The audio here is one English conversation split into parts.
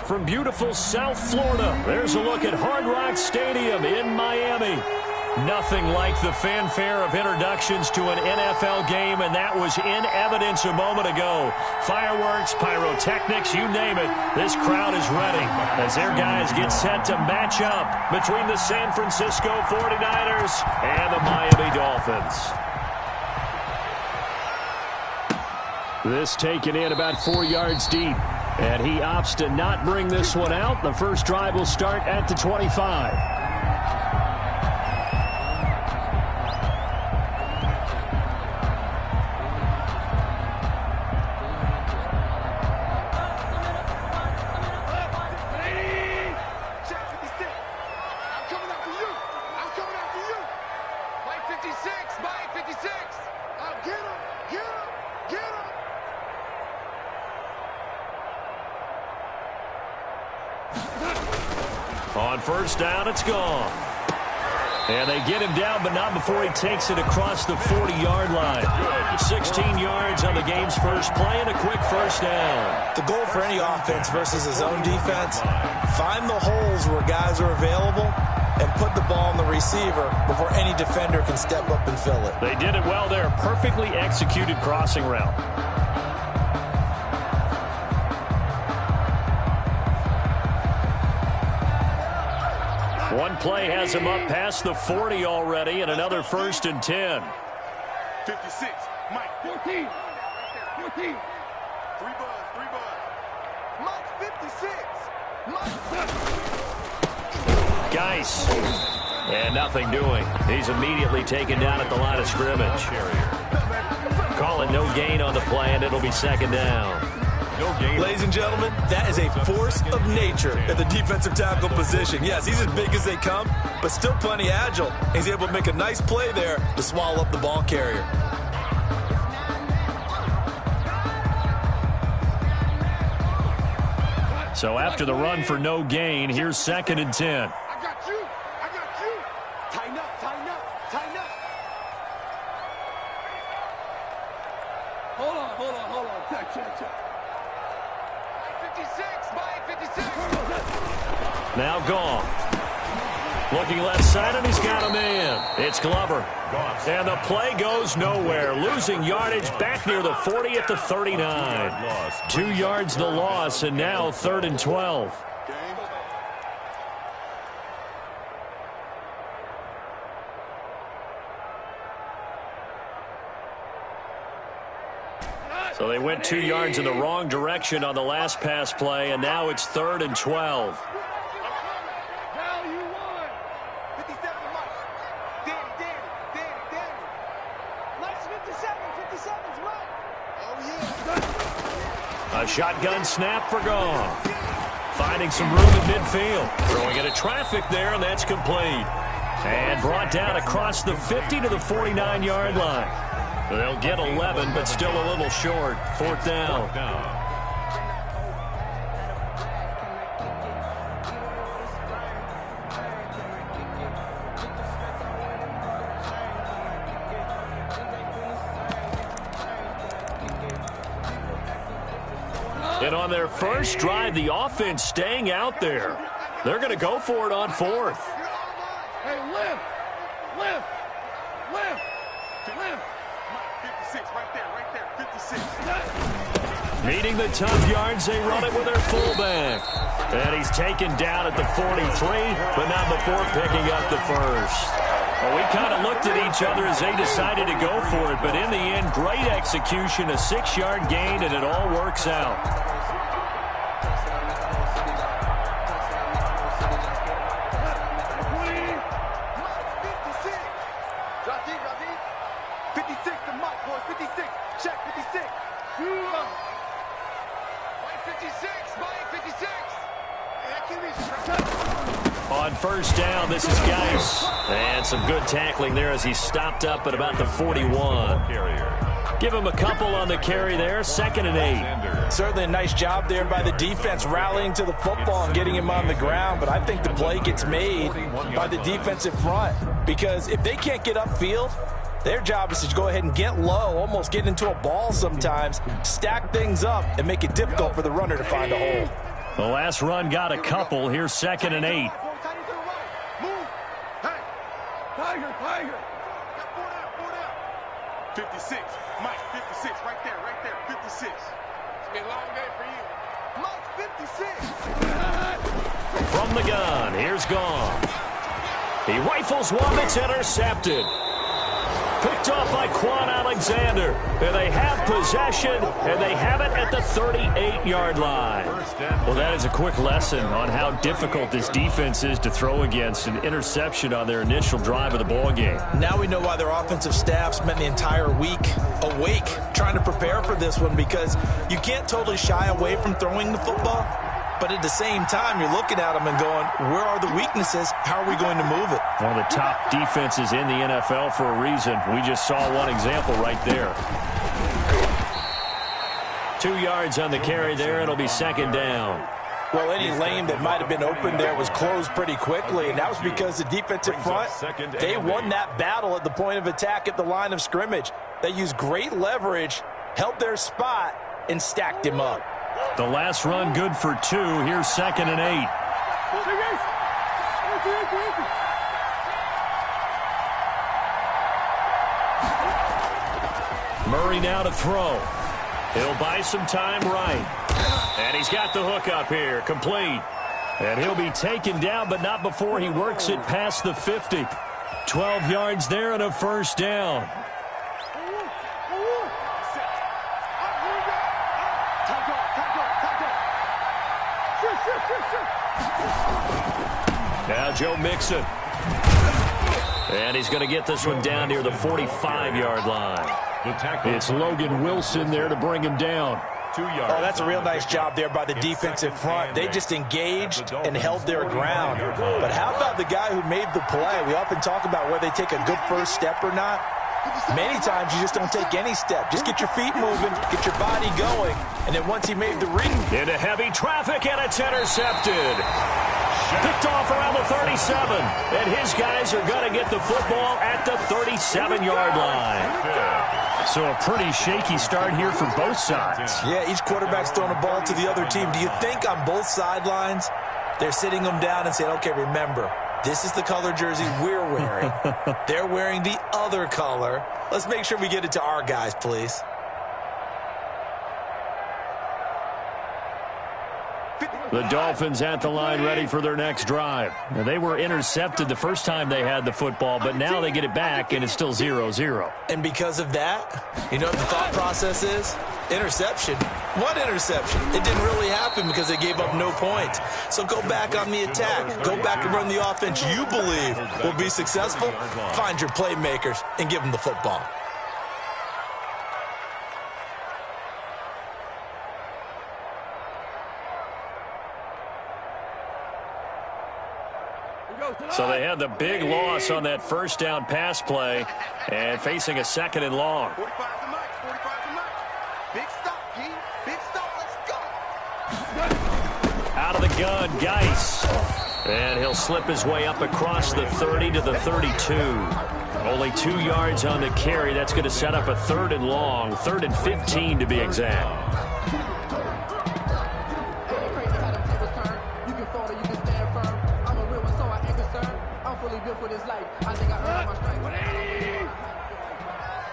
from beautiful South Florida. There's a look at Hard Rock Stadium in Miami. Nothing like the fanfare of introductions to an NFL game, and that was in evidence a moment ago. Fireworks, pyrotechnics, you name it. This crowd is ready as their guys get set to match up between the San Francisco 49ers and the Miami Dolphins. This taken in about 4 yards deep, and he opts to not bring this one out. The first drive will start at the 25. On first down, it's gone. And they get him down, but not before he takes it across the 40-yard line. 16 yards on the game's first play and a quick first down. The goal for any offense versus his own defense, find the holes where guys are available and put the ball on the receiver before any defender can step up and fill it. They did it well there. Perfectly executed crossing route. One play has him up past the 40 already, and another 1st and 10. 56, Mike. 14. 14. 3 buzz. Mike 56. Mike. Geis. And nothing doing. He's immediately taken down at the line of scrimmage. Call it no gain on the play, and it'll be 2nd down. Ladies and gentlemen, that is a force of nature at the defensive tackle position. Yes, he's as big as they come, but still plenty agile. He's able to make a nice play there to swallow up the ball carrier. So after the run for no gain, here's 2nd and 10. I got you. Tighten up. Hold on. Check. Now gone. Looking left side, and he's got a man. It's Glover. And the play goes nowhere. Losing yardage back near the 40 at the 39. 2 yards the loss, and now 3rd and 12. So they went 2 yards in the wrong direction on the last pass play, and now it's 3rd and 12. A shotgun snap for Gone. Finding some room in midfield. Throwing into traffic there, and that's complete. And brought down across the 50 to the 49-yard line. They'll get 11, but still a little short. 4th down. And on their first drive, the offense staying out there. They're going to go for it on 4th. Hey, lift. 56, right there, 56. Meeting the tough yards, they run it with their fullback. And he's taken down at the 43, but not before picking up the first. Well, we kind of looked at each other as they decided to go for it, but in the end, great execution, a 6-yard gain, and it all works out. On first down, this is Geis. And some good tackling there as he stopped up at about the 41. Give him a couple on the carry there. 2nd and 8. Certainly a nice job there by the defense rallying to the football and getting him on the ground. But I think the play gets made by the defensive front. Because if they can't get upfield, their job is to go ahead and get low, almost get into a ball sometimes, stack things up, and make it difficult for the runner to find a hole. The last run got a couple. Here's 2nd and 8. Move. Hey. Tiger. 56. Mike, 56. Right there. 56. It's been a long day for you. Mike, 56. From the gun, here's Gone. He rifles one that's intercepted. Picked off by Quan Alexander. And they have possession, and they have it at the 38-yard line. Well, that is a quick lesson on how difficult this defense is to throw against. An interception on their initial drive of the ball game. Now we know why their offensive staff spent the entire week awake trying to prepare for this one, because you can't totally shy away from throwing the football. But at the same time, you're looking at them and going, where are the weaknesses? How are we going to move it? One of the top defenses in the NFL for a reason. We just saw one example right there. 2 yards on the carry there. It'll be 2nd down. Well, any lane that might have been open there was closed pretty quickly, and that was because the defensive front, they won that battle at the point of attack at the line of scrimmage. They used great leverage, held their spot, and stacked him up. The last run good for 2. Here's 2nd and 8. Murray now to throw. He'll buy some time right. And he's got the hook up here. Complete. And he'll be taken down, but not before he works it past the 50. 12 yards there and a 1st down. Now Joe Mixon. And he's going to get this one down near the 45-yard line. It's Logan Wilson there to bring him down. 2 yards. Oh, that's a real nice job there by the defensive front. They just engaged and held their ground. But how about the guy who made the play? We often talk about whether they take a good first step or not. Many times you just don't take any step. Just get your feet moving, get your body going, and then once he made the read. Into heavy traffic, and it's intercepted. Picked off around the 37, and his guys are going to get the football at the 37-yard line. So a pretty shaky start here for both sides. Yeah, each quarterback's throwing a ball to the other team. Do you think on both sidelines they're sitting them down and saying, okay, remember, this is the color jersey we're wearing. They're wearing the other color. Let's make sure we get it to our guys, please. The Dolphins at the line ready for their next drive. Now, they were intercepted the first time they had the football, but now they get it back, and it's still 0-0. And because of that, you know what the thought process is? Interception. What interception? It didn't really happen because they gave up no points. So go back on the attack. Go back and run the offense you believe will be successful. Find your playmakers and give them the football. So they had the big loss on that first down pass play and facing a 2nd and long. 45 to Mike. 45 to Mike. Big stop, G. Big stop. Let's go. Out of the gun, Geis. And he'll slip his way up across the 30 to the 32. Only 2 yards on the carry. That's going to set up a 3rd and long. 3rd and 15 to be exact. For this life, I think I earned my stripes.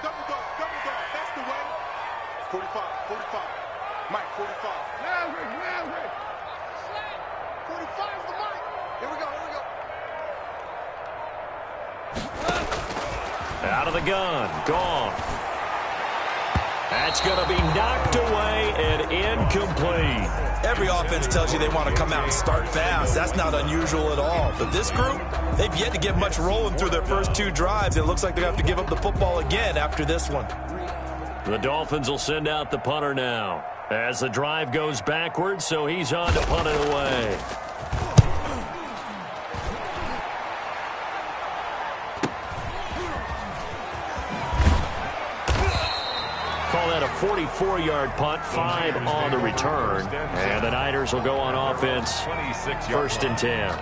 Double dog. That's the way. 45. Mike, 45. Now, 45 is the Mike. Here we go. Out of the gun, gone. That's going to be knocked away and incomplete. Every offense tells you they want to come out and start fast. That's not unusual at all. But this group, they've yet to get much rolling through their first 2 drives. It looks like they're going to have to give up the football again after this one. The Dolphins will send out the punter now as the drive goes backwards, so he's on to punt it away. Call that a 44-yard punt, 5 on the return. And the Niners will go on offense, 1st and 10.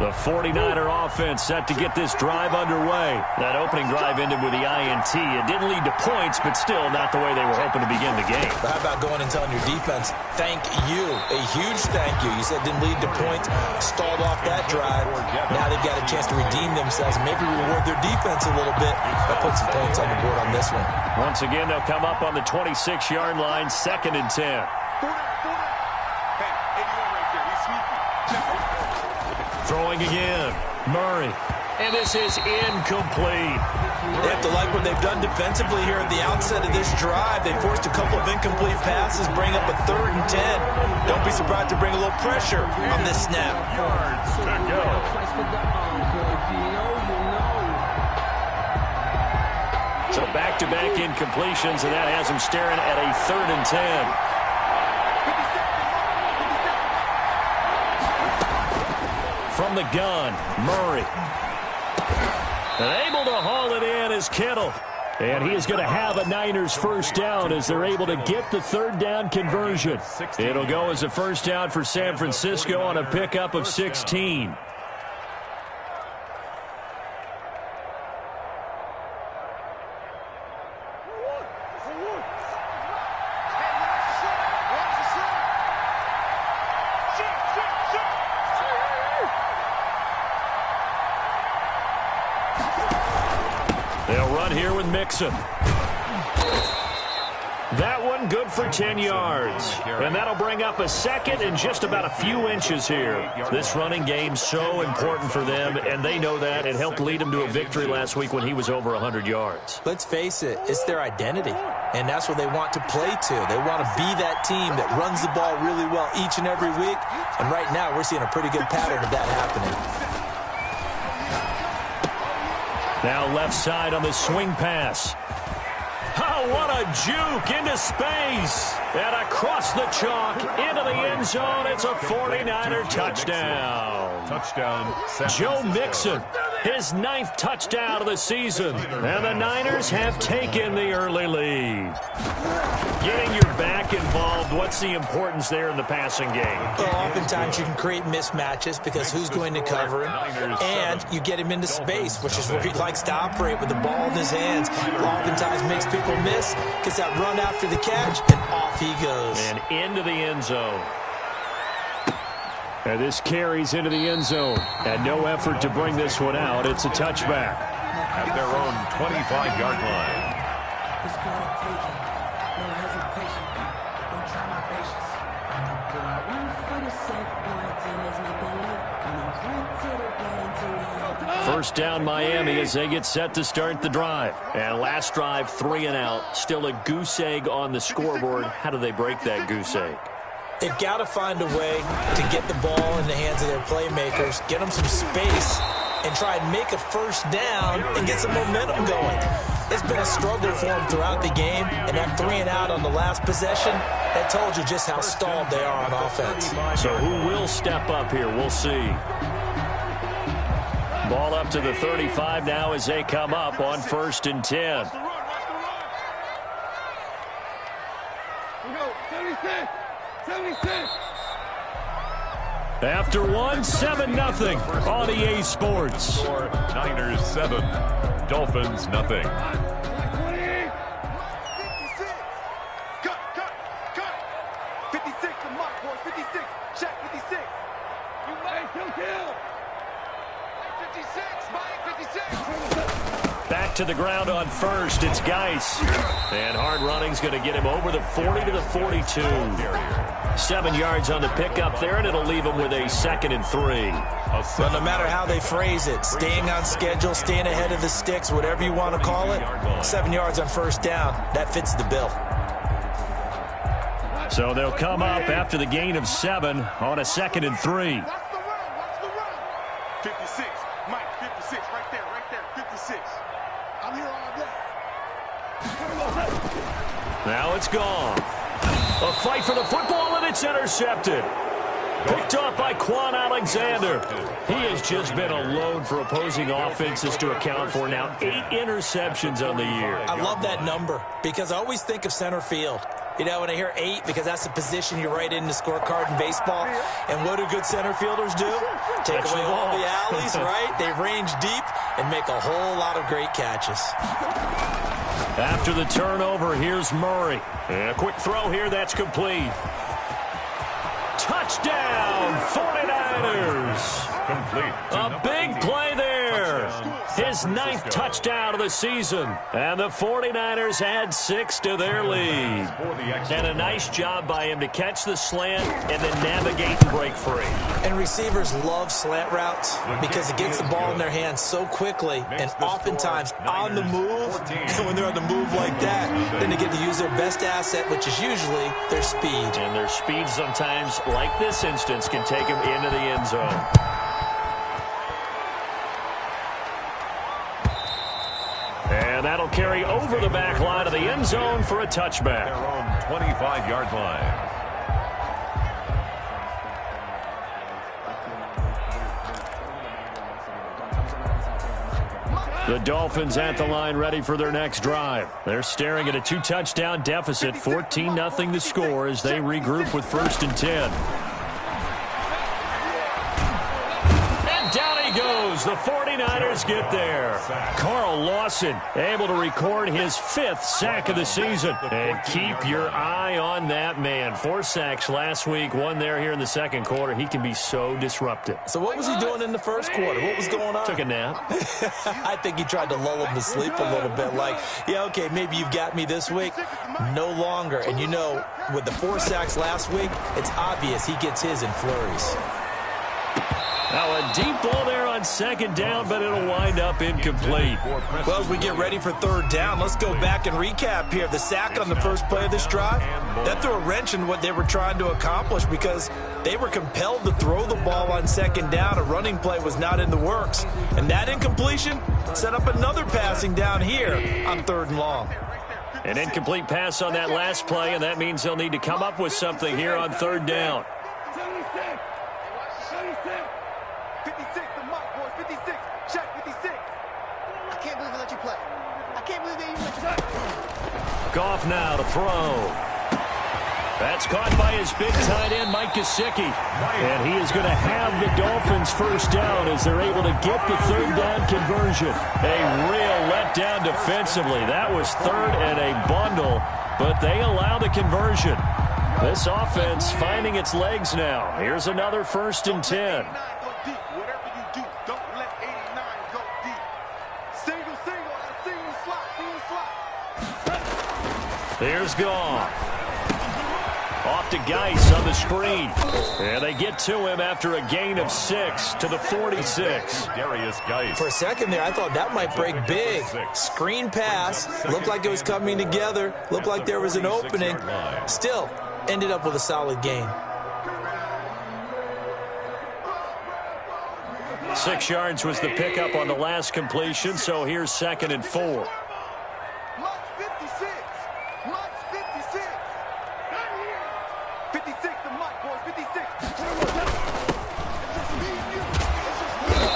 The 49er offense set to get this drive underway. That opening drive ended with the INT. It didn't lead to points, but still not the way they were hoping to begin the game. But how about going and telling your defense, thank you, a huge thank you. You said didn't lead to points, stalled off that drive. Now they've got a chance to redeem themselves and maybe reward their defense a little bit. They'll put some points on the board on this one. Once again, they'll come up on the 26-yard line, 2nd and 10. Throwing again, Murray. And this is incomplete. They have to like what they've done defensively here at the outset of this drive. They forced a couple of incomplete passes, bring up a 3rd and 10. Don't be surprised to bring a little pressure on this snap. So back-to-back incompletions, and that has them staring at a 3rd and 10. From the gun, Murray. And able to haul it in is Kittle. And he is going to have a Niners first down as they're able to get the 3rd down conversion. It'll go as a first down for San Francisco on a pickup of 16. They'll run here with Mixon. That one good for 10 yards. And that'll bring up a 2nd and just about a few inches here. This running game so important for them, and they know that. It helped lead them to a victory last week when he was over 100 yards. Let's face it, it's their identity. And that's what they want to play to. They want to be that team that runs the ball really well each and every week. And right now we're seeing a pretty good pattern of that happening. Now left side on the swing pass. Oh, what a juke into space. And across the chalk into the end zone. It's a 49er touchdown. Joe Mixon, his 9th touchdown of the season. And the Niners have taken the early lead. Getting your back involved, what's the importance there in the passing game? Well, oftentimes you can create mismatches because who's going to cover him, and you get him into space, which is where he likes to operate with the ball in his hands. Oftentimes makes people miss, gets that run after the catch, and off he goes. And into the end zone. And this carries into the end zone. And no effort to bring this one out. It's a touchback. At their own 25-yard line. First down Miami as they get set to start the drive. And last drive, 3 and out. Still a goose egg on the scoreboard. How do they break that goose egg? They've got to find a way to get the ball in the hands of their playmakers, get them some space, and try and make a first down and get some momentum going. It's been a struggle for them throughout the game, and that 3 and out on the last possession, that told you just how stalled they are on offense. So who will step up here? We'll see. Ball up to the 35 now as they come up on 1st and 10. After one, 7-0 on EA Sports. Niners 7, Dolphins nothing. Cut. 56, the mark, boy. 56. Check 56. You might kill. 56, Mike, 56. Back to the ground on 1st. It's Geis. And hard running's going to get him over the 40 to the 42. 7 yards on the pickup there, and it'll leave him with a 2nd and 3. Well, no matter how they phrase it, staying on schedule, staying ahead of the sticks, whatever you want to call it, 7 yards on first down, that fits the bill. So they'll come up after the gain of 7 on a 2nd and 3. Watch the run. 56, Mike, 56, right there, 56. I'm here all day. Now it's gone. A fight for the football, and it's intercepted. Picked off by Quan Alexander. He has just been a load for opposing offenses to account for now 8 interceptions on the year. I love that number because I always think of center field. You know, when I hear 8, because that's the position you write in the scorecard in baseball. And what do good center fielders do? Take away all the alleys, right? They range deep and make a whole lot of great catches. After the turnover, here's Murray. And a quick throw here, that's complete. Touchdown, 49ers. Complete. A big play there. His 9th touchdown of the season. And the 49ers add 6 to their lead. And a nice job by him to catch the slant and then navigate and break free. And receivers love slant routes because it gets the ball in their hands so quickly and oftentimes on the move. And when they're on the move like that, then they get to use their best asset, which is usually their speed. And their speed sometimes, like this instance, can take them into the end zone. And that'll carry over the back line of the end zone for a touchback. Their own 25-yard line. The Dolphins at the line ready for their next drive. They're staring at a 2-touchdown deficit, 14-0 to score as they regroup with 1st and 10. The 49ers get there. Carl Lawson able to record his 5th sack of the season. And keep your eye on that man. 4 sacks last week, 1 there here in the second quarter. He can be so disruptive. So what was he doing in the first quarter? What was going on? Took a nap. I think he tried to lull him to sleep a little bit. Like, yeah, okay, maybe you've got me this week. No longer. And you know, with the 4 sacks last week, it's obvious he gets his in flurries. Now a deep ball there on 2nd down, but it'll wind up incomplete. Well, as we get ready for 3rd down, let's go back and recap here. The sack on the first play of this drive, that threw a wrench in what they were trying to accomplish because they were compelled to throw the ball on 2nd down. A running play was not in the works. And that incompletion set up another passing down here on 3rd and long. An incomplete pass on that last play, and that means they'll need to come up with something here on 3rd down. 56, the mark, boys. 56. Check, 56. I can't believe they let you play. I can't believe they even let you play. Goff now to throw. That's caught by his big tight end, Mike Gesicki. And he is going to have the Dolphins 1st down as they're able to get the 3rd down conversion. A real letdown defensively. That was 3rd and a bundle, but they allow the conversion. This offense finding its legs now. Here's another 1st and 10. Whatever you do, don't let 89 go deep. Single, slot. Here's Goff. Off to Geis on the screen. And they get to him after a gain of 6 to the 46. Darius Geis. For a second there, I thought that might break big. Screen pass. Looked like it was coming together. Looked like there was an opening. Still, ended up with a solid gain. 6 yards was the pickup on the last completion, so here's 2nd and 4. March 56. March 56. 56, the mark, boys. 56.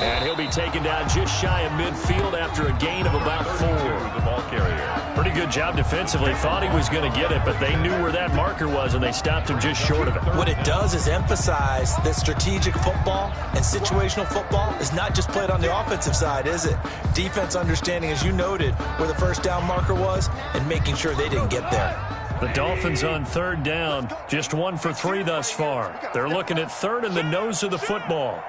And he'll be taken down just shy of midfield after a gain of about 4. The ball carrier. Pretty good job defensively. Thought he was going to get it, but they knew where that marker was, and they stopped him just short of it. What it does is emphasize that strategic football and situational football is not just played on the offensive side, is it? Defense understanding, as you noted, where the 1st down marker was and making sure they didn't get there. The Dolphins on 3rd down, just 1 for 3 thus far. They're looking at 3rd and the nose of the football.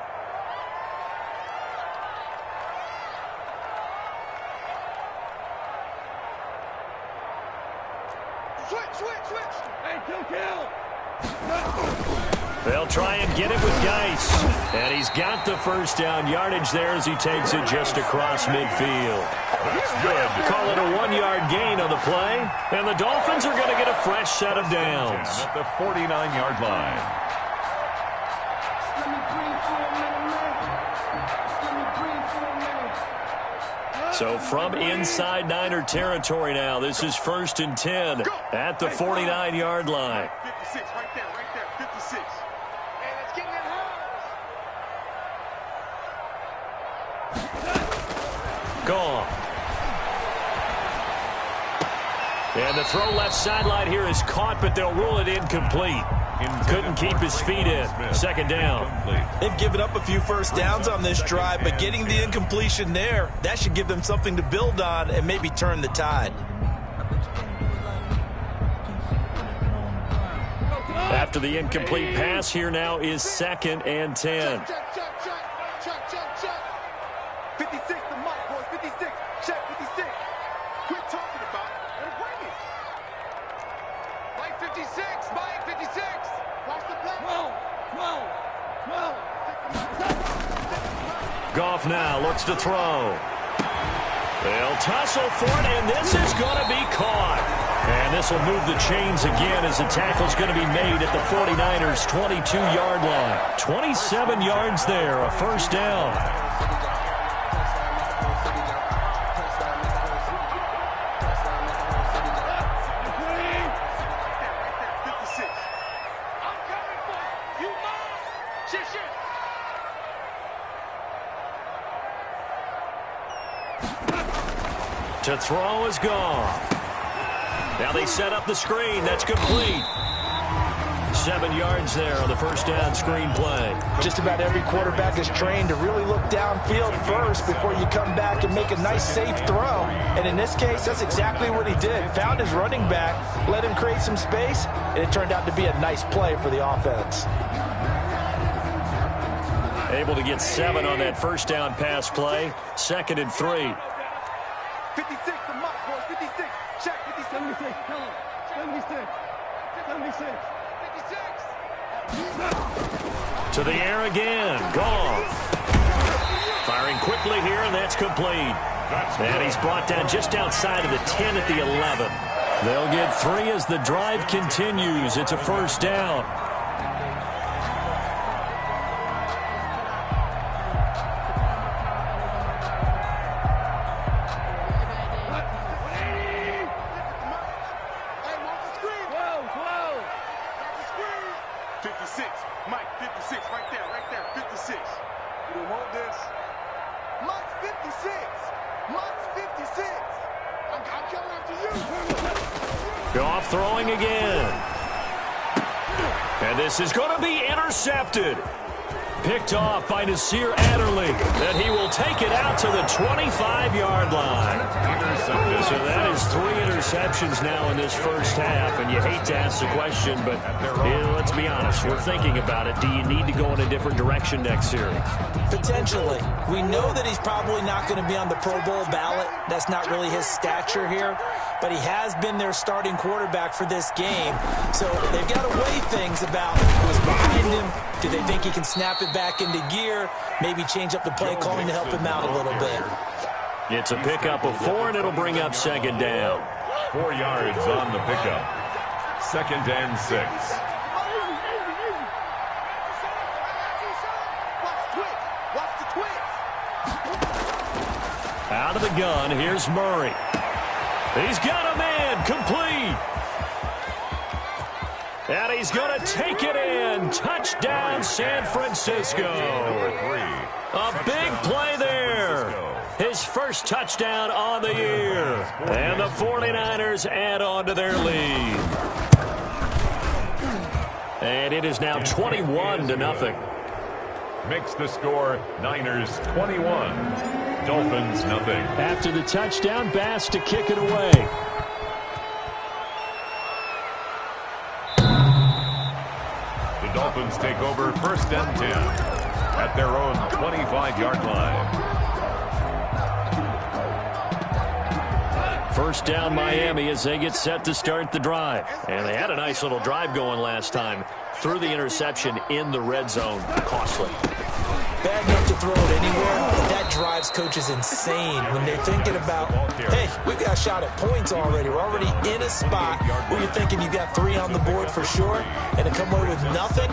They'll try and get it with Geis. And he's got the 1st down yardage there as he takes it just across midfield. That's good. Call it a 1-yard gain on the play. And the Dolphins are going to get a fresh set of downs. At the 49-yard line. So from inside Niner territory now, this is 1st and 10 at the 49-yard line. 56, right there, 56. And it's Gone. And the throw left sideline here is caught, but they'll rule it incomplete. Couldn't keep his feet in. Second down. They've given up a few first downs on this drive, but getting the incompletion there, that should give them something to build on and maybe turn the tide. After the incomplete pass, here now is 2nd and 10. Check. 56, the mark, boys. 56. Check, 56. Quit talking about it and bring it. Mike 56, Mike 56. Watch the play. 12. Goff now looks to throw. They'll tussle for it, and this is going to be caught. And this will move the chains again as the tackle's going to be made at the 49ers' 22-yard line. 27 yards there, a first down. To throw is gone. Now they set up the screen. That's complete. 7 yards there on the first down screen play. Just about every quarterback is trained to really look downfield first before you come back and make a nice, safe throw. And in this case, that's exactly what he did. Found his running back, let him create some space, and it turned out to be a nice play for the offense. Able to get 7 on that first down pass play. 2nd and 3. 56, the mark, boys. 56. Check, 56. 76. Tell him. 76. 76. To the air again. Goff. Firing quickly here, and that's complete. And he's brought down just outside of the 10 at the 11. They'll get 3 as the drive continues. It's a first down. Goff throwing again. And this is going to be intercepted. Picked off by Nasir Adderley. And he will take it out to the 25-yard line. So that is 3 interceptions now in this first half. And you hate to ask the question, but let's be honest. We're thinking about it. Do you need to go in a different direction next series? Potentially. We know that he's probably not going to be on the Pro Bowl ballot. That's not really his stature here. But he has been their starting quarterback for this game. So they've got to weigh things about who's behind him. Do they think he can snap it back into gear? Maybe change up the play calling to help him out a little bit. It's a pickup of 4, and it'll bring up 2nd down. 4 yards on the pickup. 2nd and 6. Watch the twitch. Out of the gun, here's Murray. He's got a man, complete. And he's going to take it in. Touchdown, San Francisco. A big play there. His first touchdown on the year. And the 49ers add on to their lead. And it is now 21-0. Makes the score Niners 21. Dolphins nothing. After the touchdown, Bass to kick it away. The Dolphins take over 1st and 10 at their own 25-yard line. First down Miami as they get set to start the drive. And they had a nice little drive going last time. Threw the interception in the red zone. Costly. Bad enough to throw it anywhere, but that drives coaches insane when they're thinking about, hey, we've got a shot at points already. We're already in a spot where you're thinking you got 3 on the board for sure, and to come away with nothing,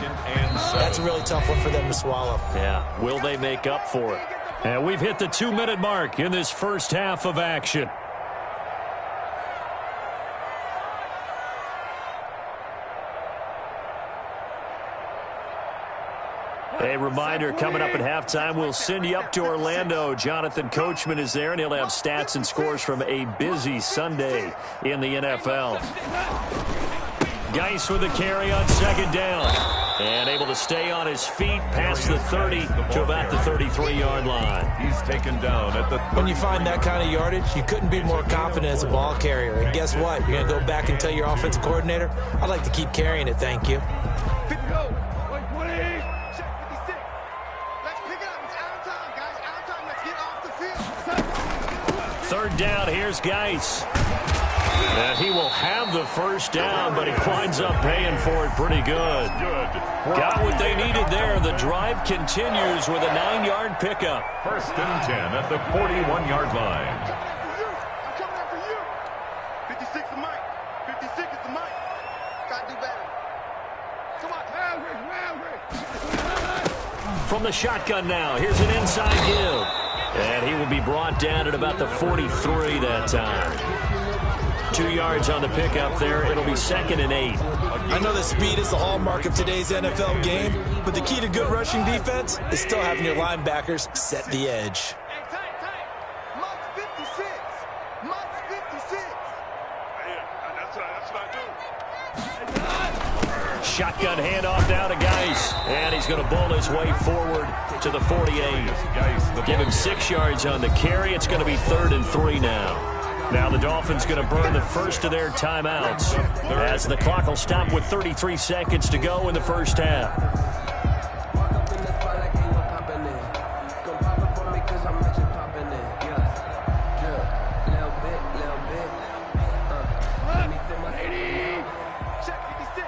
that's a really tough one for them to swallow. Yeah, will they make up for it? And we've hit the 2-minute mark in this first half of action. A reminder, coming up at halftime, we'll send you up to Orlando. Jonathan Coachman is there, and he'll have stats and scores from a busy Sunday in the NFL. Geis with the carry on second down. And able to stay on his feet past the 30 to about the 33-yard line. He's taken down at the 30. When you find that kind of yardage, you couldn't be more confident as a ball carrier. And guess what? You're going to go back and tell your offensive coordinator, I'd like to keep carrying it, thank you. Third down, here's Geis. And he will have the first down, but he winds up paying for it pretty good. Got what they needed there. The drive continues with a 9-yard pickup. First and 10 at the 41-yard line. I'm coming after you. 56 is Mike. 56 is the Mike. Gotta do better. Come on. From the shotgun now, here's an inside give. And he will be brought down at about the 43 that time. 2 yards on the pickup there. It'll be 2nd and 8. I know that speed is the hallmark of today's NFL game, but the key to good rushing defense is still having your linebackers set the edge. Hey, tight. Mike's 56. Mike's 56. Yeah, that's what I do. Shotgun handoff down to Geis. And he's going to bowl his way forward to the 48. Give him 6 yards on the carry. It's going to be 3rd and 3 now. Now the Dolphins going to burn the first of their timeouts as the clock will stop with 33 seconds to go in the first half. Check 56.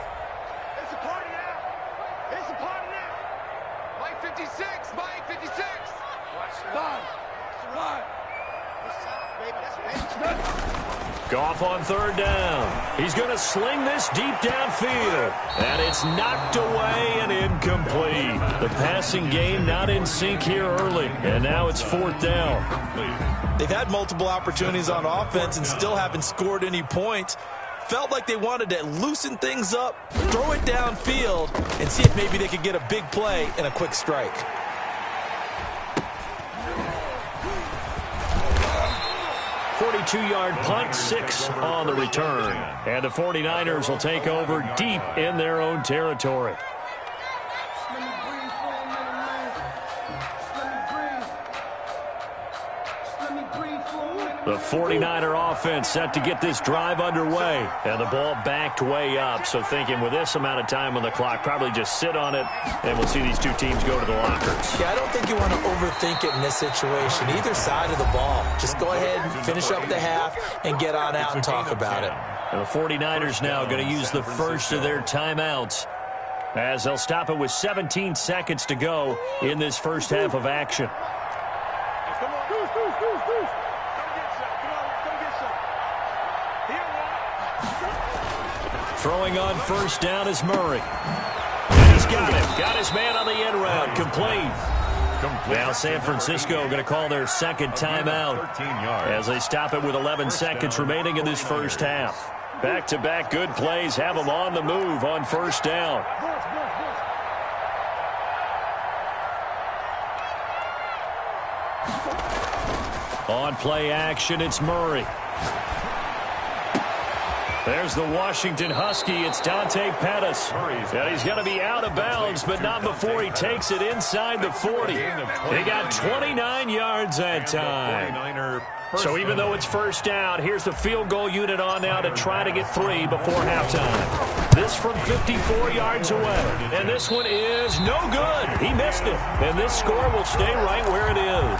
It's a party now. It's a party now. Mike 56. Mike 56. Run. Baby, that's Goff on 3rd down. He's going to sling this deep downfield. And it's knocked away and incomplete. The passing game not in sync here early. And now it's 4th down. They've had multiple opportunities on offense and still haven't scored any points. Felt like they wanted to loosen things up, throw it downfield, and see if maybe they could get a big play and a quick strike. 42-yard punt, 6 on the return. And the 49ers will take over deep in their own territory. The 49er offense set to get this drive underway. And the ball backed way up. So thinking with this amount of time on the clock, probably just sit on it, and we'll see these two teams go to the lockers. Yeah, I don't think you want to overthink it in this situation. Either side of the ball. Just go ahead and finish up the half and get on out and talk about it. And the 49ers now going to use the first of their timeouts as they'll stop it with 17 seconds to go in this first half of action. Throwing on first down is Murray. And he's got him. Got his man on the end round. Complete. Now San Francisco going to call their second timeout as they stop it with 11 seconds remaining in this first half. Back-to-back good plays have them on the move on first down. On play action, it's Murray. There's the Washington Husky. It's Dante Pettis. And he's going to be out of bounds, but not before he takes it inside the 40. He got 29 yards that time. So even though it's first down, here's the field goal unit on now to try to get 3 before halftime. This from 54 yards away. And this one is no good. He missed it. And this score will stay right where it is.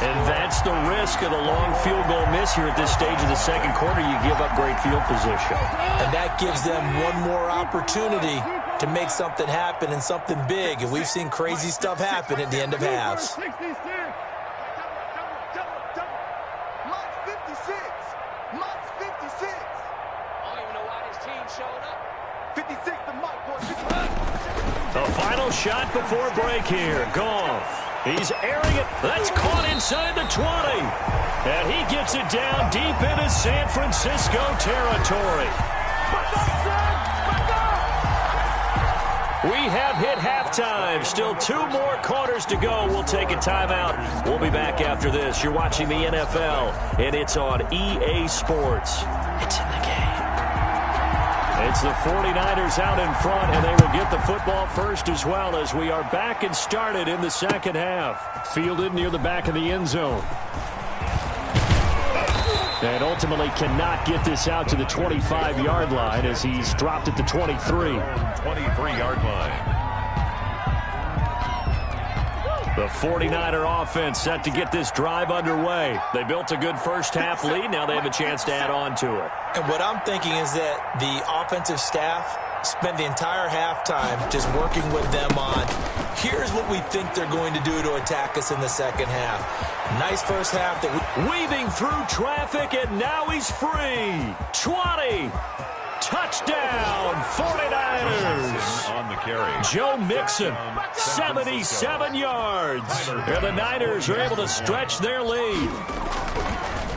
And that's the risk of the long field goal miss here at this stage of the second quarter. You give up great field position. And that gives them one more opportunity to make something happen and something big. And we've seen crazy stuff happen at the end of halves. The final shot before break here. Goff. He's airing it. That's caught inside the 20. And he gets it down deep into San Francisco territory. We have hit halftime. Still 2 more quarters to go. We'll take a timeout. We'll be back after this. You're watching the NFL, and it's on EA Sports. It's in the game. It's the 49ers out in front, and they will get the football first as well as we are back and started in the second half. Fielded near the back of the end zone. And ultimately cannot get this out to the 25-yard line as he's dropped at the 23. 23-yard line. The 49er offense set to get this drive underway. They built a good first-half lead. Now they have a chance to add on to it. And what I'm thinking is that the offensive staff spent the entire halftime just working with them on, here's what we think they're going to do to attack us in the second half. Nice first half. Weaving through traffic, and now he's free. 20. Touchdown, 49ers. On the carry. Joe Mixon, 77 yards. And the Niners are able to stretch their lead.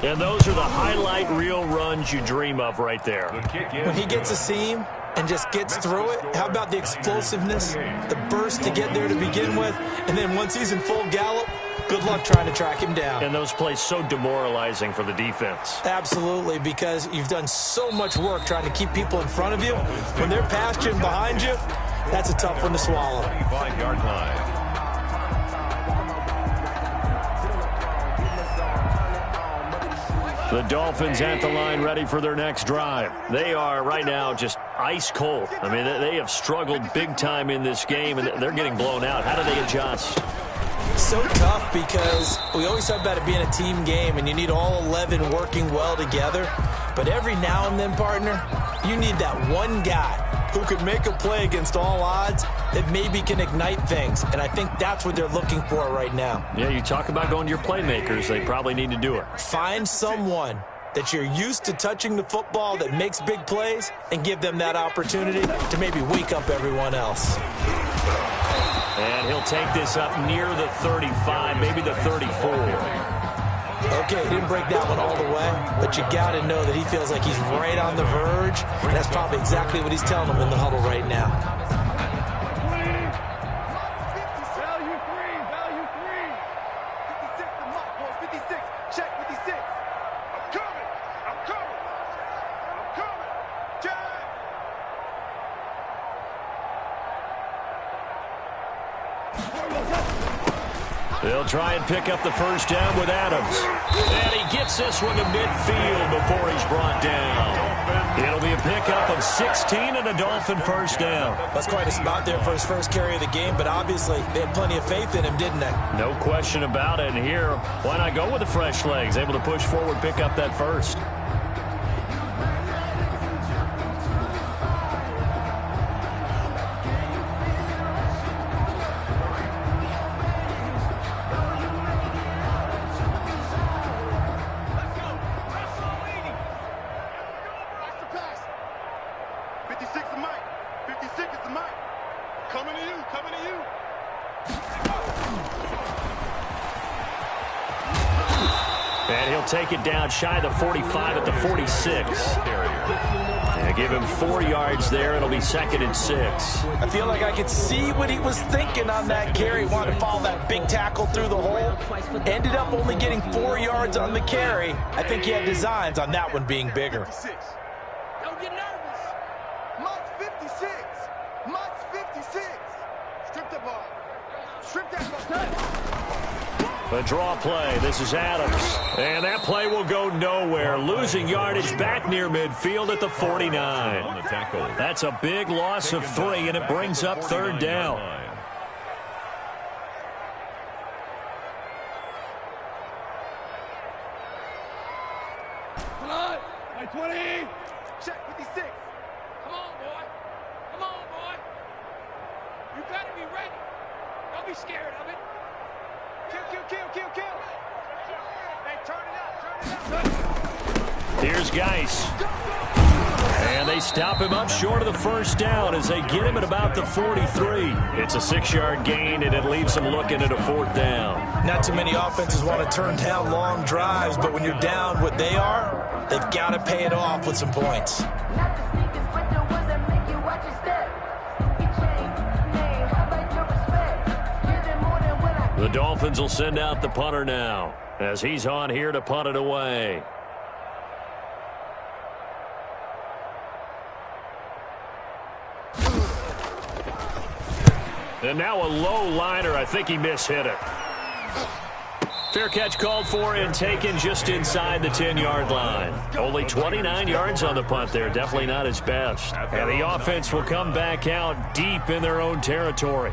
And those are the highlight reel runs you dream of right there. When he gets a seam and just gets through it, how about the explosiveness, the burst to get there to begin with, and then once he's in full gallop, good luck trying to track him down. And those plays so demoralizing for the defense. Absolutely, because you've done so much work trying to keep people in front of you. When they're past you and behind you, that's a tough one to swallow. 25-yard line. The Dolphins at the line ready for their next drive. They are right now just ice cold. I mean, they have struggled big time in this game, and they're getting blown out. How do they adjust? So tough because we always talk about it being a team game, and you need all 11 working well together. But every now and then, partner, you need that one guy who could make a play against all odds that maybe can ignite things. And I think that's what they're looking for right now. Yeah, you talk about going to your playmakers. They probably need to do it. Find someone that you're used to touching the football that makes big plays and give them that opportunity to maybe wake up everyone else. And he'll take this up near the 35, maybe the 34. Okay, he didn't break that one all the way, but you got to know that he feels like he's right on the verge, and that's probably exactly what he's telling them in the huddle right now. Value three. 56, the mark, boys. 56. Check 56. I'm coming. Check. They'll try and pick up the first down with Adams. And he gets this one to midfield before he's brought down. It'll be a pickup of 16 and a Dolphin first down. That's quite a spot there for his first carry of the game, but obviously they had plenty of faith in him, didn't they? No question about it. And here, why not go with the fresh legs? Able to push forward, pick up that first. And he'll take it down shy of the 45 at the 46. And give him 4 yards there. It'll be 2nd and 6. I feel like I could see what he was thinking on that carry. Wanted to follow that big tackle through the hole. Ended up only getting 4 yards on the carry. I think he had designs on that one being bigger. 56. Don't get nervous. Mike's 56. Mike's 56. Strip the ball. Strip that ball. A draw play. This is Adams. And that play will go nowhere. Losing yardage back near midfield at the 49. On the tackle. That's a big loss of 3, and it brings up 3rd down. Come on. 20. Check 56. Come on, boy. Come on, boy. You better be ready. Don't be scared of it. Kill. Hey, turn it up. Here's Geis. And they stop him up short of the first down as they get him at about the 43. It's a 6-yard gain, and it leaves them looking at a 4th down. Not too many offenses want to turn down long drives, but when you're down what they are, they've got to pay it off with some points. Not the sneakers, but the ones that make you watch your step. You change. The Dolphins will send out the punter now as he's on here to punt it away. And now a low liner. I think he mishit it. Fair catch called for and taken just inside the 10-yard line. Only 29 yards on the punt there. Definitely not his best. And the offense will come back out deep in their own territory.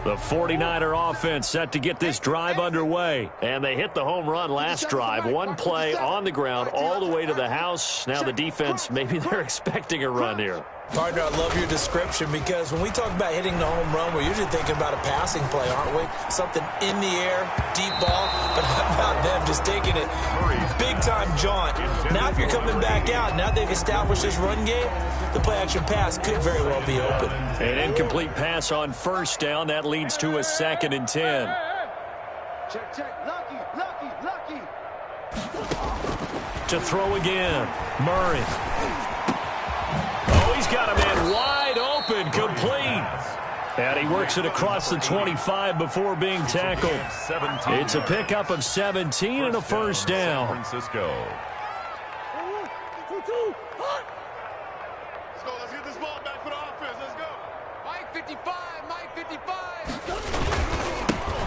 The 49er offense set to get this drive underway. And they hit the home run last drive. One play on the ground all the way to the house. Now the defense, maybe they're expecting a run here. Partner, I love your description because when we talk about hitting the home run, we're usually thinking about a passing play, aren't we? Something in the air, deep ball, but how about them just taking it big-time jaunt. Now if you're coming back out, now they've established this run game, the play-action pass could very well be open. An incomplete pass on first down. That leads to a 2nd and 10. Check, check. Lucky. To throw again. Murray. He's got a man wide open, complete. And he works it across the 25 before being tackled. It's a pickup of 17 and a first down. Francisco. Let's get this ball back for the offense. Let's go. Mike 55.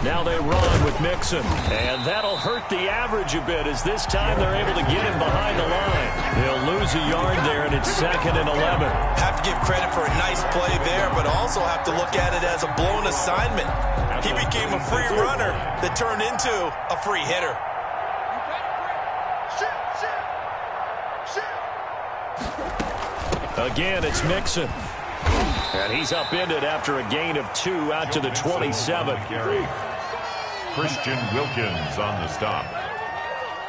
Now they run with Mixon. And that'll hurt the average a bit as this time they're able to get him behind the line. He'll lose a yard there, and it's 2nd and 11. Have to give credit for a nice play there, but also have to look at it as a blown assignment. He became a free runner that turned into a free hitter. Again, it's Mixon. And he's upended after a gain of 2 out to the 27. Christian Wilkins on the stop.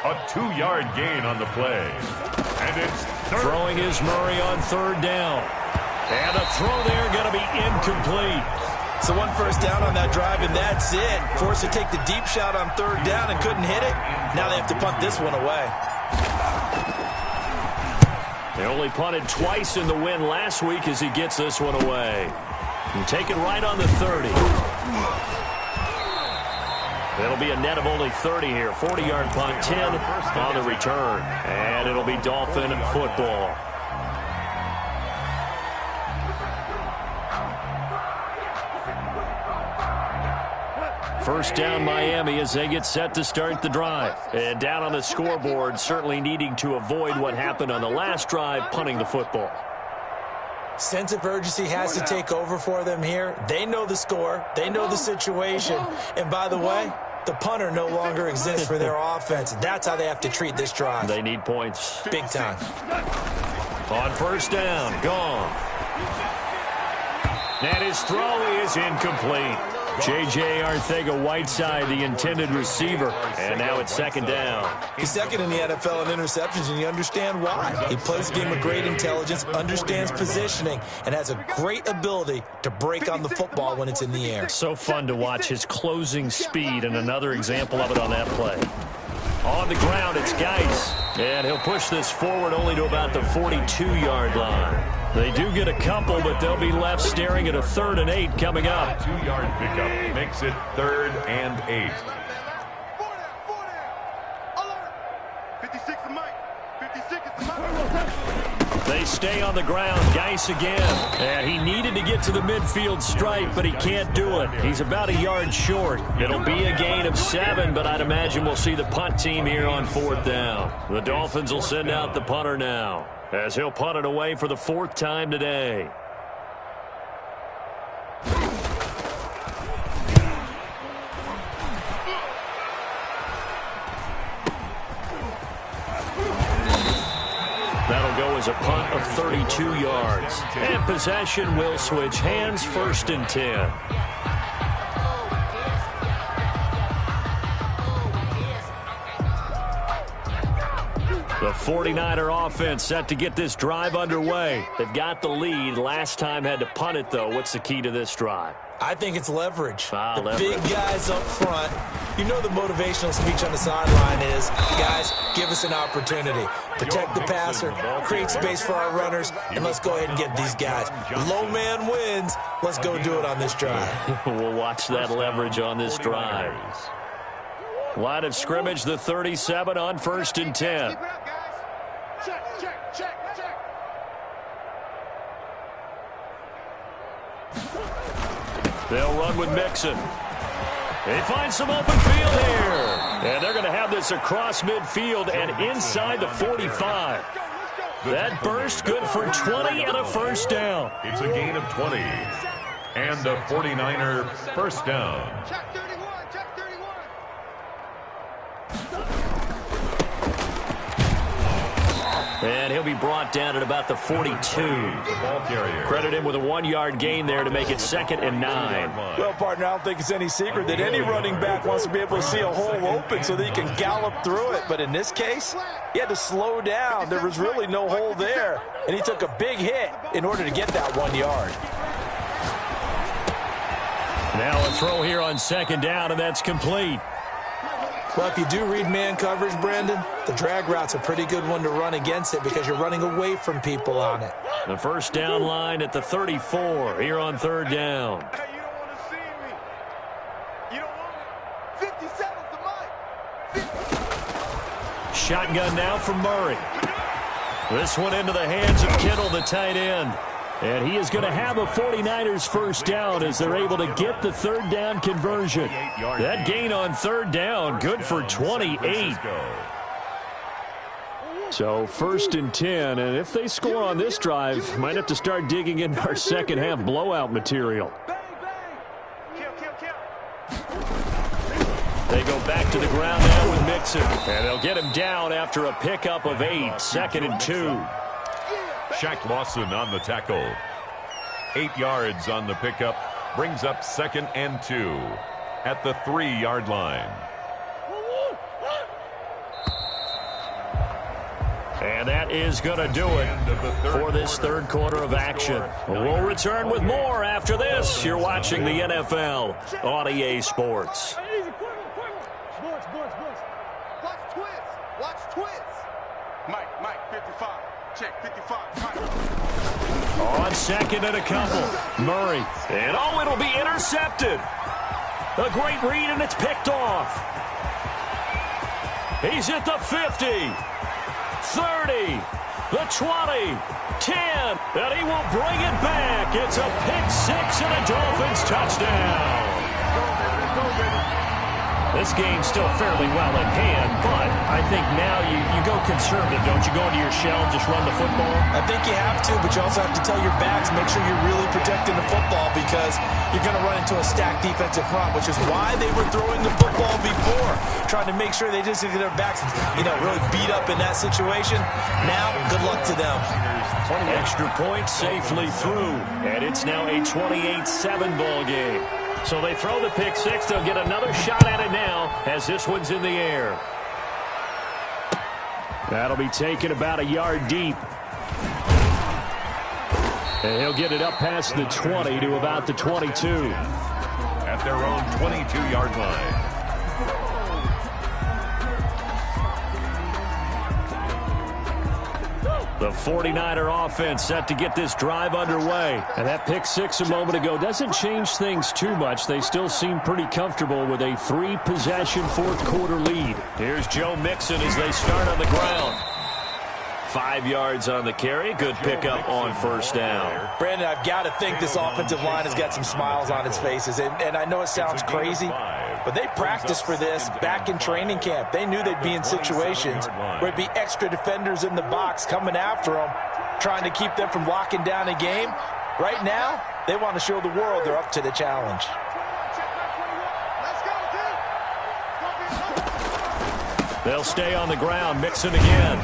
A 2-yard gain on the play. And it's throwing is Murray on 3rd down. And a throw there going to be incomplete. So 1 first down on that drive, and that's it. Forced to take the deep shot on 3rd down and couldn't hit it. Now they have to punt this one away. They only punted twice in the win last week as he gets this one away. And taken right on the 30. It'll be a net of only 30 here. 40-yard punt, 10 on the return. And it'll be Dolphin football. First down Miami as they get set to start the drive. And down on the scoreboard, certainly needing to avoid what happened on the last drive, punting the football. Sense of urgency has to take over for them here. They know the score. They know the situation. And by the way, the punter no longer exists for their offense. That's how they have to treat this drive. They need points. Big time. On first down, gone. And his throw is incomplete. J.J. Arcega-Whiteside, the intended receiver. And now it's 2nd down. He's 2nd in the NFL in interceptions, and you understand why. He plays a game with great intelligence, understands positioning, and has a great ability to break on the football when it's in the air. So fun to watch his closing speed, and another example of it on that play. On the ground, it's Geis. And he'll push this forward only to about the 42-yard line. They do get a couple, but they'll be left staring at a 3rd and 8 coming up. 2-yard pickup makes it 3rd and 8. 56 to Mike. 56 is Mike. They stay on the ground. Geis again. And he needed to get to the midfield stripe, but he can't do it. He's about a yard short. It'll be a gain of 7, but I'd imagine we'll see the punt team here on 4th down. The Dolphins will send out the punter now, as he'll punt it away for the 4th time today. That'll go as a punt of 32 yards. And possession will switch hands, 1st and 10. The 49er offense set to get this drive underway. They've got the lead. Last time had to punt it, though. What's the key to this drive? I think it's leverage. Leverage. Big guys up front. You know the motivational speech on the sideline is, guys, give us an opportunity. Protect the passer, create space for our runners, and let's go ahead and get these guys. Low man wins. Let's go do it on this drive. We'll watch that leverage on this drive. Line of scrimmage, the 37 on 1st and 10. Keep it up, guys. Check. They'll run with Mixon. They find some open field here. And they're going to have this across midfield and inside the 45. That burst good for 20 and a first down. It's a gain of 20. And the 49er first down. Check 31. And he'll be brought down at about the 42. The ball carrier. Credit him with a 1-yard gain there to make it 2nd and 9. Well, partner, I don't think it's any secret that any running back wants to be able to see a hole open so that he can gallop through it. But in this case, he had to slow down. There was really no hole there, and he took a big hit in order to get that 1 yard. Now a throw here on 2nd down, and that's complete. Well, if you do read man coverage, Brandon, the drag route's a pretty good one to run against it because you're running away from people on it. The first down line at the 34 here on 3rd down. Hey, you don't want to see me. You don't want me. 57's the mic. Shotgun now from Murray. This one into the hands of Kittle, the tight end. And he is going to have a 49ers first down as they're able to get the 3rd down conversion. That gain on 3rd down, good for 28. So 1st and 10, and if they score on this drive, might have to start digging into our second half blowout material. They go back to the ground now with Mixon, and they'll get him down after a pickup of 8, 2nd and 2. Shaq Lawson on the tackle. 8 yards on the pickup. Brings up 2nd and 2 at the 3-yard line. And that is going to do it for this 3rd quarter of action. We'll return with more after this. You're watching the NFL on EA Sports. Watch twist. Mike, 55. Check, 55. Mike. On 2nd and a couple. Murray. And it'll be intercepted. A great read, and it's picked off. He's at the 50. 30. The 20. 10. And he will bring it back. It's a pick 6 and a Dolphins touchdown. This game's still fairly well in hand, but I think now you go conservative, don't you? Go into your shell and just run the football? I think you have to, but you also have to tell your backs, make sure you're really protecting the football because you're going to run into a stacked defensive front, which is why they were throwing the football before, trying to make sure they just get their backs, really beat up in that situation. Now, good luck to them. Extra point safely through, and it's now a 28-7 ball game. So they throw the pick 6. They'll get another shot at it now as this one's in the air. That'll be taken about a yard deep. And he'll get it up past the 20 to about the 22. At their own 22-yard line. The 49er offense set to get this drive underway. And that pick 6 a moment ago doesn't change things too much. They still seem pretty comfortable with a 3-possession 4th quarter lead. Here's Joe Mixon as they start on the ground. 5 yards on the carry. Good pickup on 1st down. Brandon, I've got to think this offensive line has got some smiles on its faces. And I know it sounds crazy, but they practiced for this back in training camp. They knew they'd be in situations where it'd be extra defenders in the box coming after them, trying to keep them from locking down a game. Right now, they want to show the world they're up to the challenge. They'll stay on the ground. Mixon again.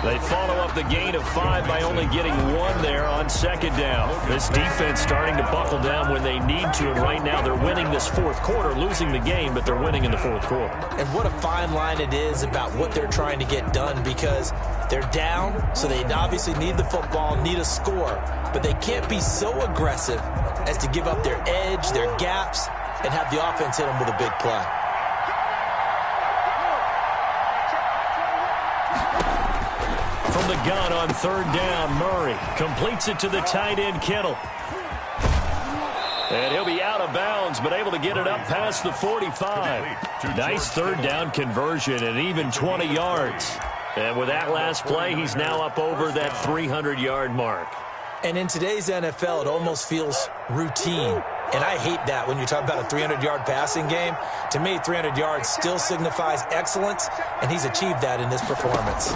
They follow up the gain of 5 by only getting 1 there on second down. This defense starting to buckle down when they need to, and right now they're winning this fourth quarter, losing the game, but they're winning in the fourth quarter. And what a fine line it is about what they're trying to get done, because they're down, so they obviously need the football, need a score, but they can't be so aggressive as to give up their edge, their gaps, and have the offense hit them with a big play. From the gun on third down, Murray completes it to the tight end, Kittle. And he'll be out of bounds, but able to get it up past the 45. Nice third down conversion and even 20 yards. And with that last play, he's now up over that 300-yard mark. And in today's NFL, it almost feels routine. And I hate that when you talk about a 300-yard passing game. To me, 300 yards still signifies excellence, and he's achieved that in this performance.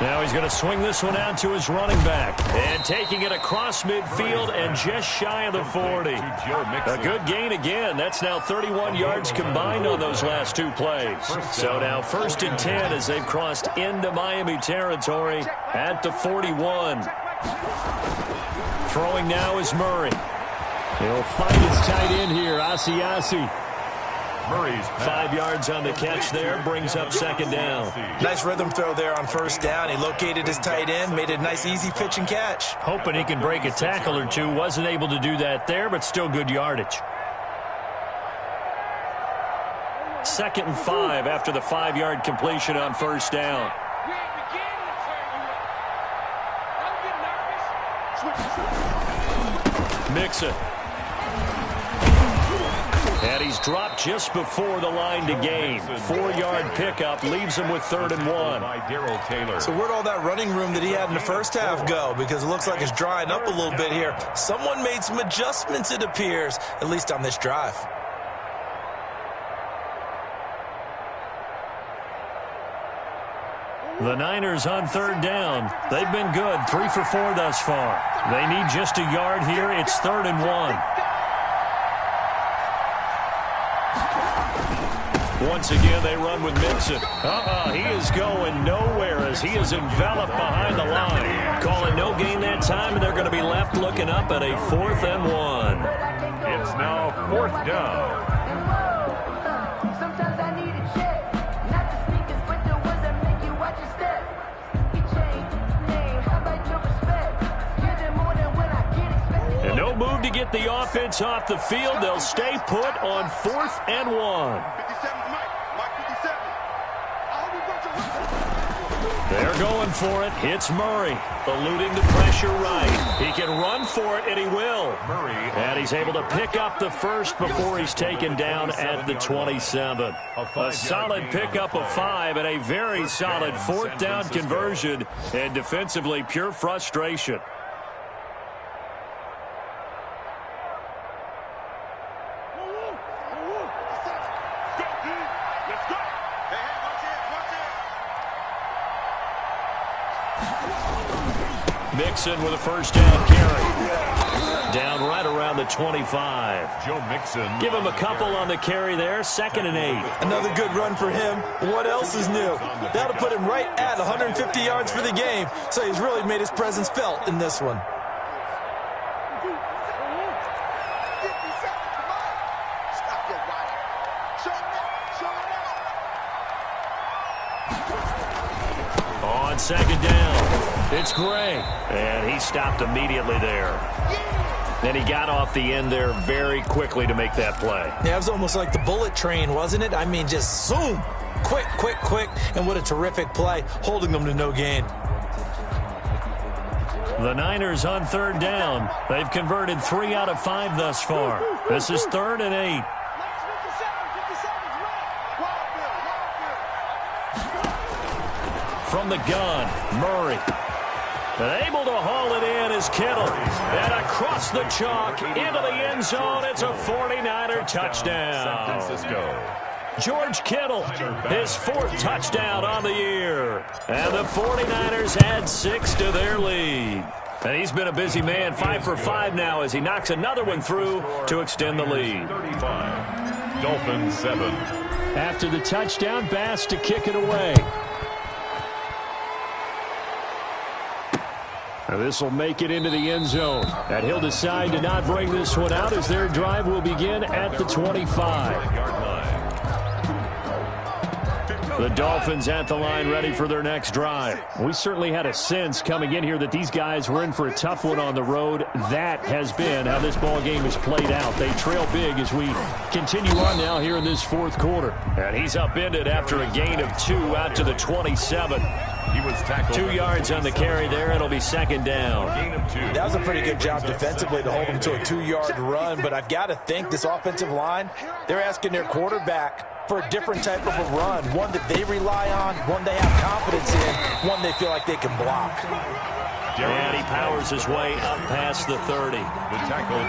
Now he's going to swing this one out to his running back. And taking it across midfield and just shy of the 40. A good gain again. That's now 31 yards combined on those last 2 plays. So now 1st and 10 as they've crossed into Miami territory at the 41. Throwing now is Murray. He'll find his tight end here, Asiasi. Murray's 5 yards on the catch there, brings up second down. Nice rhythm throw there on first down. He located his tight end, made it a nice easy pitch and catch. Hoping he can break a tackle or two. Wasn't able to do that there, but still good yardage. 2nd and 5 after the 5-yard completion on first down. Mixon. And he's dropped just before the line to gain. 4-yard pickup leaves him with 3rd and 1. So where'd all that running room that he had in the first half go? Because it looks like it's drying up a little bit here. Someone made some adjustments, it appears, at least on this drive. The Niners on third down. They've been good, 3 for 4 thus far. They need just a yard here. It's 3rd and 1. Once again, they run with Mixon. He is going nowhere as he is enveloped behind the line. Calling no gain that time, and they're going to be left looking up at a 4th and 1. It's now 4th down. And no move to get the offense off the field. They'll stay put on 4th and 1. They're going for it. It's Murray, eluding the pressure right. He can run for it, and he will. And he's able to pick up the first before he's taken down at the 27. A solid pickup of 5 and a very solid 4th down conversion. And defensively, pure frustration. Mixon with a first down carry. Down right around the 25. Joe Mixon. Give him a couple on the carry there. 2nd and 8. Another good run for him. What else is new? That'll put him right at 150 yards for the game. So he's really made his presence felt in this one. On 2nd down. It's Gray, and he stopped immediately there. Then he got off the end there very quickly to make that play. Yeah, it was almost like the bullet train, wasn't it? I mean, just zoom. Quick, quick, quick. And what a terrific play, holding them to no gain. The Niners on third down. They've converted 3 out of 5 thus far. This is 3rd and 8. From the gun, Murray. And able to haul it in is Kittle. And across the chalk into the end zone. It's a 49er touchdown. San Francisco. George Kittle, his 4th touchdown on the year. And the 49ers add 6 to their lead. And he's been a busy man, 5 for 5 now as he knocks another one through to extend the lead. 35. Dolphins 7. After the touchdown, Bass to kick it away. This will make it into the end zone. And he'll decide to not bring this one out as their drive will begin at the 25. The Dolphins at the line ready for their next drive. We certainly had a sense coming in here that these guys were in for a tough one on the road. That has been how this ball game has played out. They trail big as we continue on now here in this fourth quarter. And he's upended after a gain of 2 out to the 27. He was tackled 2 yards on the carry there. It'll be second down. Gain of 2. That was a pretty good job defensively to hold him to a 2-yard run, but I've got to think this offensive line, they're asking their quarterback for a different type of a run, one that they rely on, one they have confidence in, one they feel like they can block. And he powers his way up past the 30.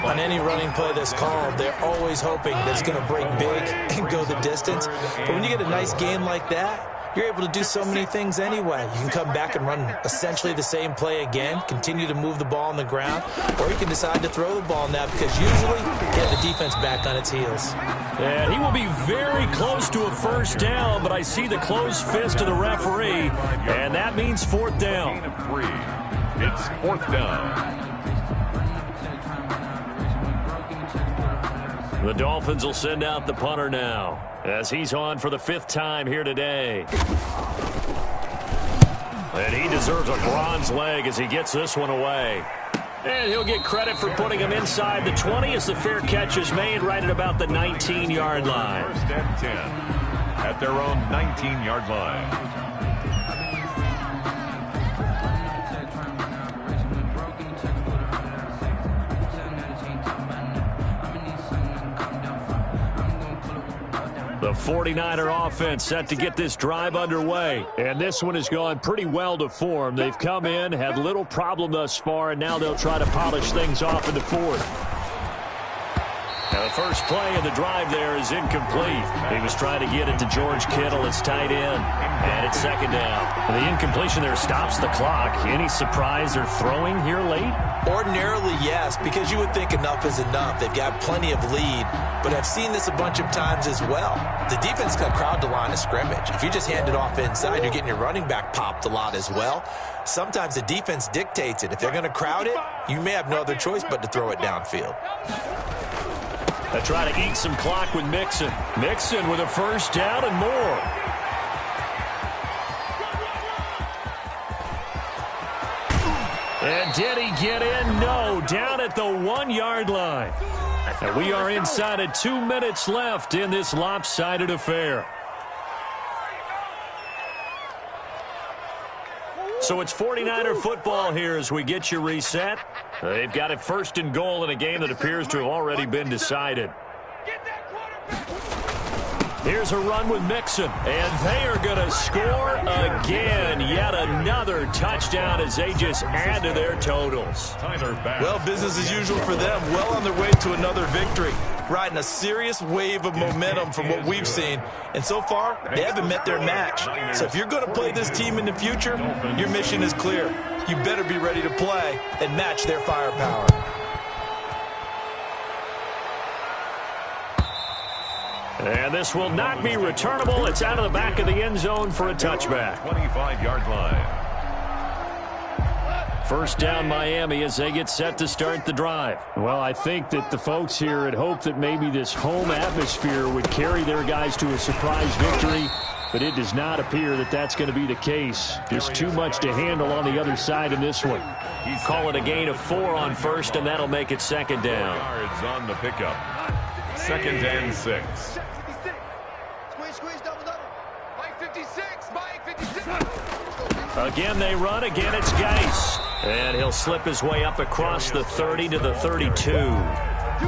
On any running play that's called, they're always hoping that it's going to break big and go the distance. But when you get a nice game like that, you're able to do so many things anyway. You can come back and run essentially the same play again, continue to move the ball on the ground, or you can decide to throw the ball now because usually you get the defense back on its heels. And he will be very close to a first down, but I see the closed fist of the referee, and that means fourth down. Gain of 3. It's fourth down. The Dolphins will send out the punter now as he's on for the 5th time here today. And he deserves a bronze leg as he gets this one away. And he'll get credit for putting him inside the 20 as the fair catch is made right at about the 19-yard line. First and 10 at their own 19-yard line. The 49er offense set to get this drive underway. And this one has gone pretty well to form. They've come in, had little problem thus far, and now they'll try to polish things off in the fourth. Now the first play of the drive there is incomplete. He was trying to get it to George Kittle. It's tight end. And it's second down. The incompletion there stops the clock. Any surprise they're throwing here late? Ordinarily, yes, because you would think enough is enough. They've got plenty of lead, but I've seen this a bunch of times as well. The defense can crowd the line of scrimmage. If you just hand it off inside, you're getting your running back popped a lot as well. Sometimes the defense dictates it. If they're going to crowd it, you may have no other choice but to throw it downfield. They try to eat some clock with Mixon. Mixon with a first down and more. And did he get in? No, down at the 1-yard line. And we are inside of 2 minutes left in this lopsided affair. So it's 49er football here as we get you reset. They've got it first and goal in a game that appears to have already been decided. Here's a run with Mixon, and they are going to score again. Yet another touchdown as they just add to their totals. Well, business as usual for them. Well on their way to another victory. Riding a serious wave of momentum from what we've seen. And so far, they haven't met their match. So if you're going to play this team in the future, your mission is clear. You better be ready to play and match their firepower. And this will not be returnable. It's out of the back of the end zone for a touchback. 25-yard line. First down Miami as they get set to start the drive. Well, I think that the folks here had hoped that maybe this home atmosphere would carry their guys to a surprise victory, but it does not appear that that's going to be the case. Just too much to handle on the other side in this one. Call it a gain of 4 on first, and that'll make it second down. Yards on the pickup. Second and 6. Squeeze, double. Mike 56, Mike 56. Again they run, again it's Geis. And he'll slip his way up across the 30 to the 32.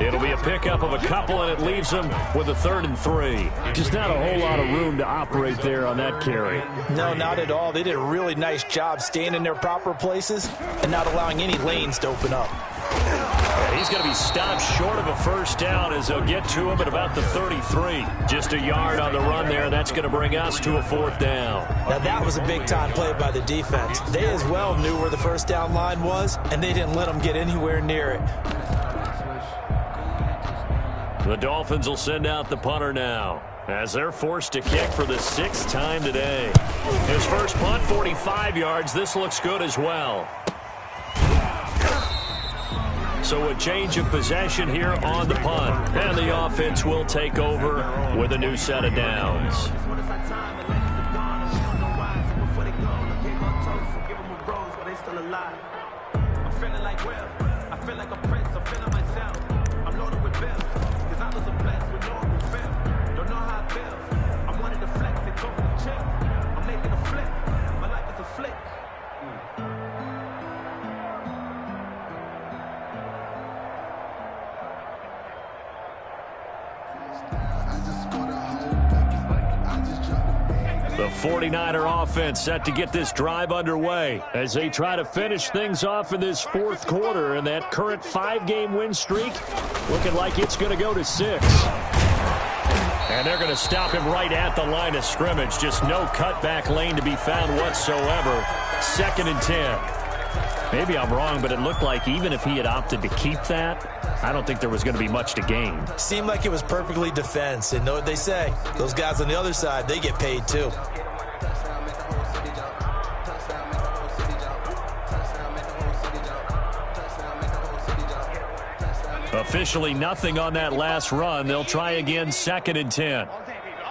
It'll be a pickup of a couple, and it leaves them with a 3rd and 3. Just not a whole lot of room to operate there on that carry. No, not at all. They did a really nice job staying in their proper places and not allowing any lanes to open up. And he's going to be stopped short of a first down as they'll get to him at about the 33. Just a yard on the run there. That's going to bring us to a 4th down. Now that was a big-time play by the defense. They as well knew where the first down line was, and they didn't let them get anywhere near it. The Dolphins will send out the punter now as they're forced to kick for the 6th time today. His first punt, 45 yards. This looks good as well. So a change of possession here on the punt. And the offense will take over with a new set of downs. The 49er offense set to get this drive underway as they try to finish things off in this fourth quarter, and that current 5-game win streak looking like it's going to go to 6. And they're going to stop him right at the line of scrimmage. Just no cutback lane to be found whatsoever. 2nd and 10. Maybe I'm wrong, but it looked like even if he had opted to keep that, I don't think there was going to be much to gain. Seemed like it was perfectly defense. And know what they say? Those guys on the other side, they get paid too. Officially nothing on that last run. They'll try again 2nd and 10. All day, baby.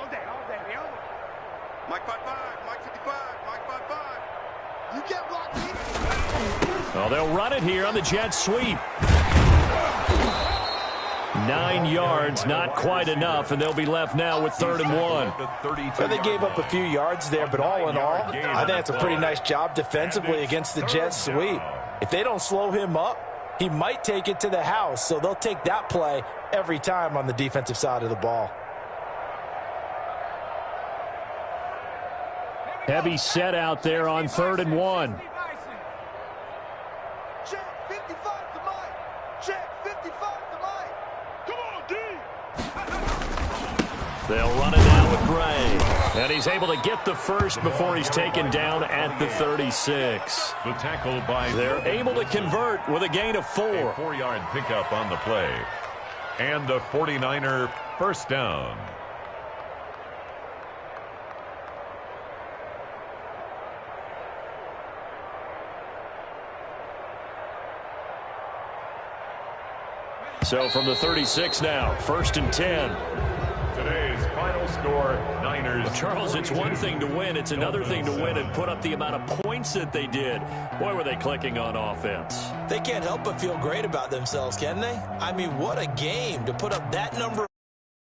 Mike 55, Mike 55, Mike 55. You get blocked, Pete. Well, they'll run it here on the jet sweep. 9 yards, not quite enough, and they'll be left now with 3rd and 1. Well, they gave up a few yards there, but all in all, I think that's a pretty nice job defensively against the jet sweep. If they don't slow him up, he might take it to the house, so they'll take that play every time on the defensive side of the ball. Heavy set out there on 3rd and 1. Check 55 to Mike. Check 55 to Mike. Come on, D. They'll run it now with Gray. And he's able to get the first before he's taken down at the 36. The tackle by They're able to convert with a gain of 4. a 4-yard pickup on the play. And a 49er first down. So from the 36 now, 1st and 10. Today's final score, Niners. Charles, it's one thing to win. It's another thing to win and put up the amount of points that they did. Boy, were they clicking on offense. They can't help but feel great about themselves, can they? I mean, what a game to put up that number.